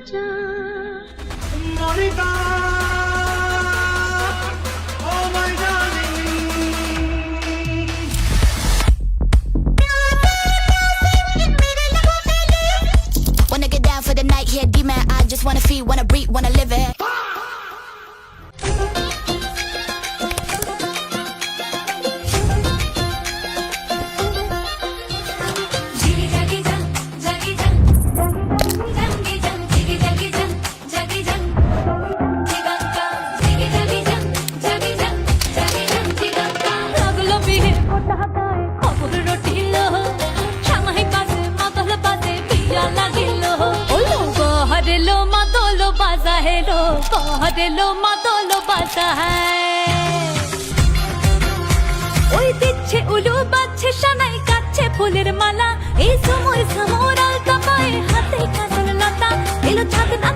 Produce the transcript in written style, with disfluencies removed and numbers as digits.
जा Monica, oh my darling. Wanna get down for the night, here demon. I just wanna feel, wanna breathe, wanna live it. Hello মাদলো বাজা ওই দিচ্ছে উলু বাজছে সানাই কাচ্ছে ফুলের মালা এই সময় সমরাল কাপায় হাতে কাজল লতা এলো ছাদ না